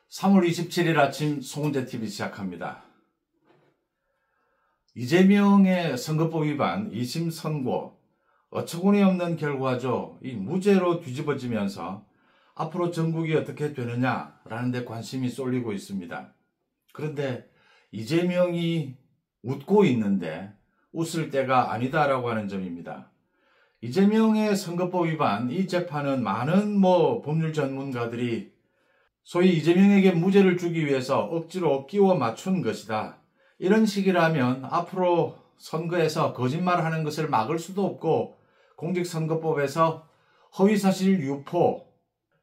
3월 27일 아침 송은재TV 시작합니다. 이재명의 선거법 위반 2심 선고, 어처구니 없는 결과죠. 이 무죄로 뒤집어지면서 앞으로 전국이 어떻게 되느냐라는 데 관심이 쏠리고 있습니다. 그런데 이재명이 웃고 있는데 웃을 때가 아니다라고 하는 점입니다. 이재명의 선거법 위반, 이 재판은 많은 법률 전문가들이 소위 이재명에게 무죄를 주기 위해서 억지로 끼워 맞춘 것이다. 이런 식이라면 앞으로 선거에서 거짓말하는 것을 막을 수도 없고 공직선거법에서 허위사실 유포,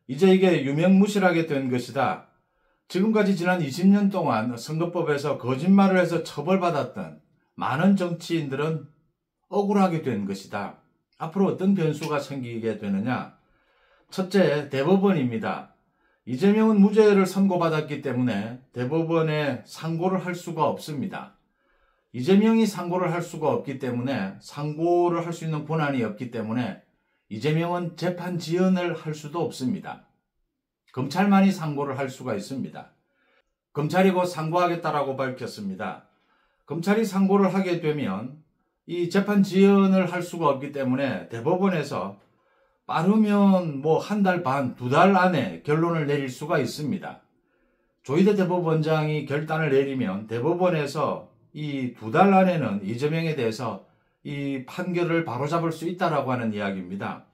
이제 이게 유명무실하게 된 것이다. 지금까지 지난 20년 동안 선거법에서 거짓말을 해서 처벌받았던 많은 정치인들은 억울하게 된 것이다. 앞으로 어떤 변수가 생기게 되느냐? 첫째, 대법원입니다. 이재명은 무죄를 선고받았기 때문에 대법원에 상고를 할 수가 없습니다. 이재명이 상고를 할 수가 없기 때문에 상고를 할 수 있는 권한이 없기 때문에 이재명은 재판 지연을 할 수도 없습니다. 검찰만이 상고를 할 수가 있습니다. 검찰이 곧 상고하겠다라고 밝혔습니다. 검찰이 상고를 하게 되면 이 재판 지연을 할 수가 없기 때문에 대법원에서 빠르면 한 달 반, 2달 안에 결론을 내릴 수가 있습니다. 조희대 대법원장이 결단을 내리면 대법원에서 이 2달 안에는 이재명에 대해서 이 판결을 바로잡을 수 있다라고 하는 이야기입니다.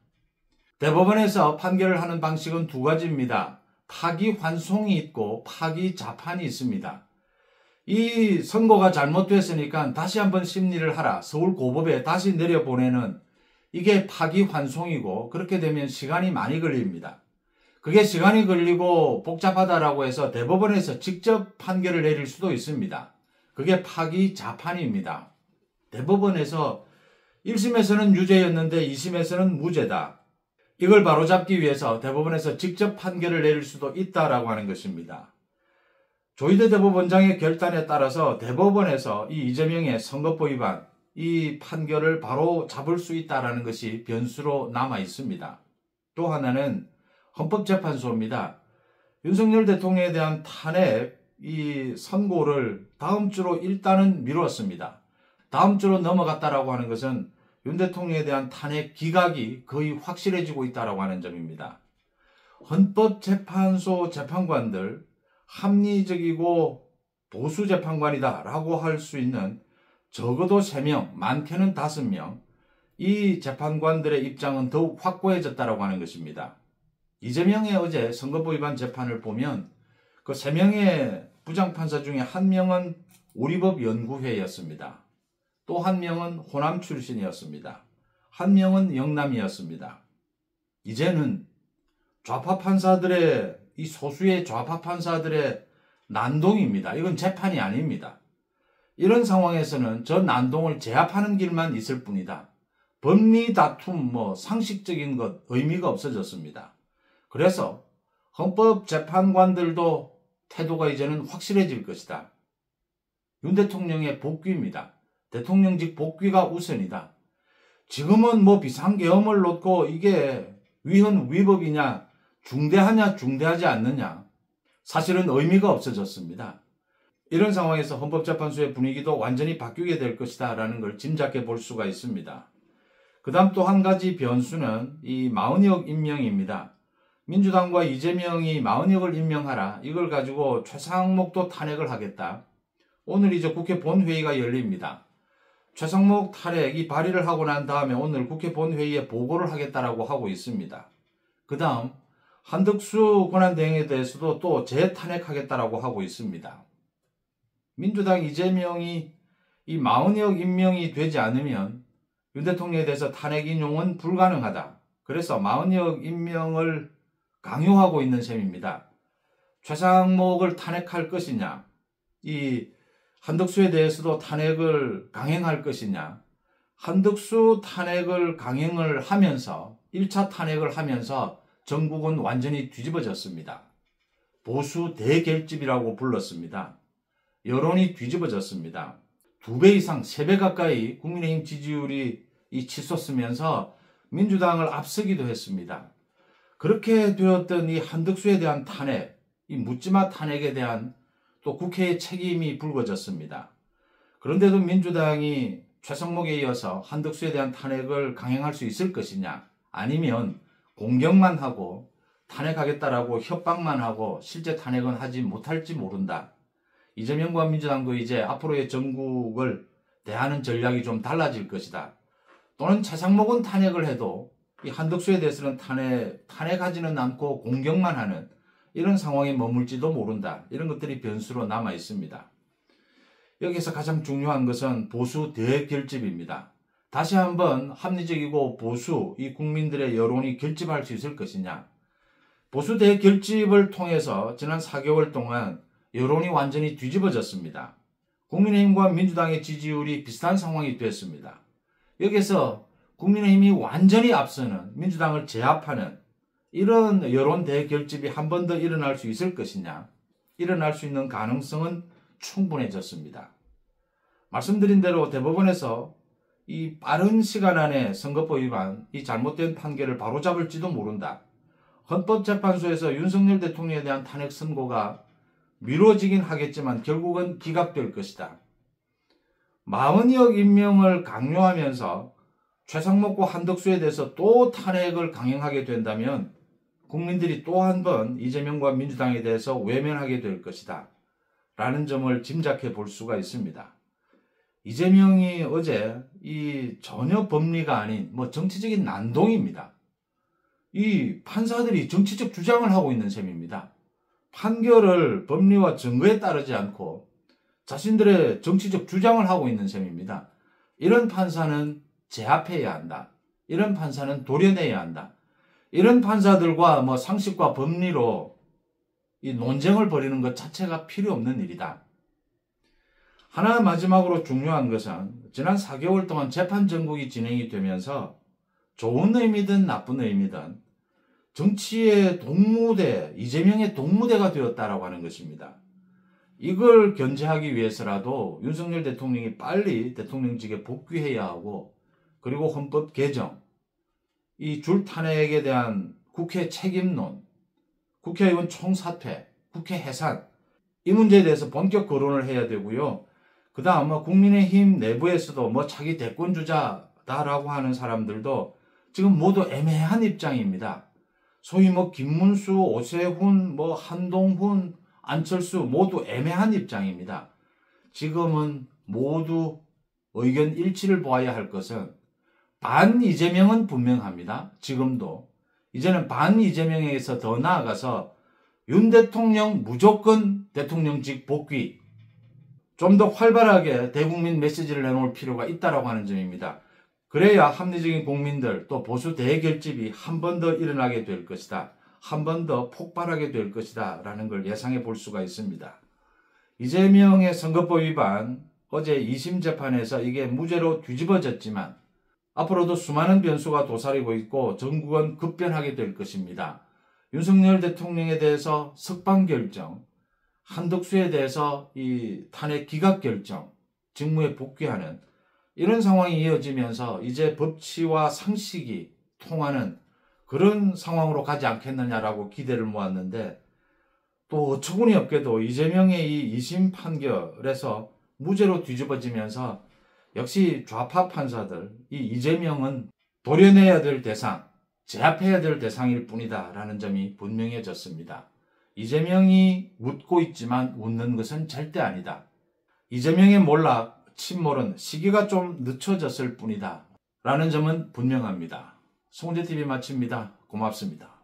대법원에서 판결을 하는 방식은 두 가지입니다. 파기환송이 있고 파기자판이 있습니다. 이 선고가 잘못됐으니까 다시 한번 심리를 하라. 서울고법에 다시 내려보내는, 이게 파기환송이고, 그렇게 되면 시간이 많이 걸립니다. 그게 시간이 걸리고 복잡하다라고 해서 대법원에서 직접 판결을 내릴 수도 있습니다. 그게 파기자판입니다. 대법원에서 1심에서는 유죄였는데 2심에서는 무죄다. 이걸 바로잡기 위해서 대법원에서 직접 판결을 내릴 수도 있다라고 하는 것입니다. 조희대 대법원장의 결단에 따라서 대법원에서 이 이재명의 선거법 위반, 이 판결을 바로 잡을 수 있다는 것이 변수로 남아 있습니다. 또 하나는 헌법재판소입니다. 윤석열 대통령에 대한 탄핵, 이 선고를 다음 주로 일단은 미뤘습니다. 다음 주로 넘어갔다라고 하는 것은 윤 대통령에 대한 탄핵 기각이 거의 확실해지고 있다라고 하는 점입니다. 헌법재판소 재판관들, 합리적이고 보수 재판관이다라고 할 수 있는 적어도 3명, 많게는 5명, 이 재판관들의 입장은 더욱 확고해졌다고 하는 것입니다. 이재명의 어제 선거법 위반 재판을 보면 그 3명의 부장판사 중에 1명은 우리법 연구회였습니다. 또 1명은 호남 출신이었습니다. 1명은 영남이었습니다. 이제는 좌파 판사들의, 이 소수의 좌파 판사들의 난동입니다. 이건 재판이 아닙니다. 이런 상황에서는 저 난동을 제압하는 길만 있을 뿐이다. 법리 다툼, 상식적인 것, 의미가 없어졌습니다. 그래서 헌법재판관들도 태도가 이제는 확실해질 것이다. 윤 대통령의 복귀입니다. 대통령직 복귀가 우선이다. 지금은 비상계엄을 놓고 이게 위헌 위법이냐, 중대하냐, 중대하지 않느냐, 사실은 의미가 없어졌습니다. 이런 상황에서 헌법재판소의 분위기도 완전히 바뀌게 될 것이다 라는 걸 짐작해 볼 수가 있습니다. 그 다음 또 한 가지 변수는 이 마은혁 임명입니다. 민주당과 이재명이 마은혁을 임명하라, 이걸 가지고 최상목도 탄핵을 하겠다. 오늘 이제 국회 본회의가 열립니다. 최상목 탄핵이 발의를 하고 난 다음에 오늘 국회 본회의에 보고를 하겠다라고 하고 있습니다. 그 다음 한덕수 권한대행에 대해서도 또 재탄핵하겠다라고 하고 있습니다. 민주당 이재명이 이 마은혁 임명이 되지 않으면 윤 대통령에 대해서 탄핵 인용은 불가능하다. 그래서 마은혁 임명을 강요하고 있는 셈입니다. 최상목을 탄핵할 것이냐, 이 한덕수에 대해서도 탄핵을 강행할 것이냐, 한덕수 탄핵을 강행을 하면서 1차 탄핵을 하면서 전국은 완전히 뒤집어졌습니다. 보수 대결집이라고 불렀습니다. 여론이 뒤집어졌습니다. 2배 이상, 3배 가까이 국민의힘 지지율이 치솟으면서 민주당을 앞서기도 했습니다. 그렇게 되었던 이 한덕수에 대한 탄핵, 이 묻지마 탄핵에 대한 또 국회의 책임이 불거졌습니다. 그런데도 민주당이 최성목에 이어서 한덕수에 대한 탄핵을 강행할 수 있을 것이냐, 아니면 공격만 하고 탄핵하겠다라고 협박만 하고 실제 탄핵은 하지 못할지 모른다. 이재명과 민주당도 이제 앞으로의 전국을 대하는 전략이 좀 달라질 것이다. 또는 최상목은 탄핵을 해도 이 한덕수에 대해서는 탄핵하지는 않고 공격만 하는 이런 상황에 머물지도 모른다. 이런 것들이 변수로 남아 있습니다. 여기서 가장 중요한 것은 보수 대결집입니다. 다시 한번 합리적이고 보수 이 국민들의 여론이 결집할 수 있을 것이냐. 보수 대결집을 통해서 지난 4개월 동안 여론이 완전히 뒤집어졌습니다. 국민의힘과 민주당의 지지율이 비슷한 상황이 됐습니다. 여기서 국민의힘이 완전히 앞서는 민주당을 제압하는 이런 여론 대결집이 한 번 더 일어날 수 있을 것이냐. 일어날 수 있는 가능성은 충분해졌습니다. 말씀드린 대로 대법원에서 이 빠른 시간 안에 선거법 위반, 이 잘못된 판결을 바로잡을지도 모른다. 헌법재판소에서 윤석열 대통령에 대한 탄핵 선고가 미뤄지긴 하겠지만 결국은 기각될 것이다. 40억 임명을 강요하면서 최상목과 한덕수에 대해서 또 탄핵을 강행하게 된다면 국민들이 또 한 번 이재명과 민주당에 대해서 외면하게 될 것이다. 라는 점을 짐작해 볼 수가 있습니다. 이재명이 어제 이 전혀 법리가 아닌 정치적인 난동입니다. 이 판사들이 정치적 주장을 하고 있는 셈입니다. 판결을 법리와 증거에 따르지 않고 자신들의 정치적 주장을 하고 있는 셈입니다. 이런 판사는 제압해야 한다. 이런 판사는 도려내야 한다. 이런 판사들과 상식과 법리로 이 논쟁을 벌이는 것 자체가 필요 없는 일이다. 하나 마지막으로 중요한 것은 지난 4개월 동안 재판 전국이 진행이 되면서 좋은 의미든 나쁜 의미든 정치의 동무대, 이재명의 동무대가 되었다라고 하는 것입니다. 이걸 견제하기 위해서라도 윤석열 대통령이 빨리 대통령직에 복귀해야 하고, 그리고 헌법 개정, 이 줄 탄핵에 대한 국회 책임론, 국회의원 총사퇴, 국회 해산, 이 문제에 대해서 본격 거론을 해야 되고요. 그 다음 국민의힘 내부에서도 차기 대권주자다라고 하는 사람들도 지금 모두 애매한 입장입니다. 소위 김문수, 오세훈, 한동훈, 안철수 모두 애매한 입장입니다. 지금은 모두 의견 일치를 보아야 할 것은 반 이재명은 분명합니다. 지금도. 이제는 반 이재명에서 더 나아가서 윤 대통령 무조건 대통령직 복귀, 좀 더 활발하게 대국민 메시지를 내놓을 필요가 있다고 하는 점입니다. 그래야 합리적인 국민들 또 보수 대결집이 한 번 더 일어나게 될 것이다. 한 번 더 폭발하게 될 것이다. 라는 걸 예상해 볼 수가 있습니다. 이재명의 선거법 위반, 어제 2심 재판에서 이게 무죄로 뒤집어졌지만 앞으로도 수많은 변수가 도사리고 있고 전국은 급변하게 될 것입니다. 윤석열 대통령에 대해서 석방 결정, 한덕수에 대해서 이 탄핵 기각 결정, 직무에 복귀하는 이런 상황이 이어지면서 이제 법치와 상식이 통하는 그런 상황으로 가지 않겠느냐라고 기대를 모았는데, 또 어처구니 없게도 이재명의 이 2심 판결에서 무죄로 뒤집어지면서 역시 좌파 판사들, 이 이재명은 도려내야 될 대상, 제압해야 될 대상일 뿐이다 라는 점이 분명해졌습니다. 이재명이 웃고 있지만 웃는 것은 절대 아니다. 이재명의 몰락, 침몰은 시기가 좀 늦춰졌을 뿐이다 라는 점은 분명합니다. 송재TV 마칩니다. 고맙습니다.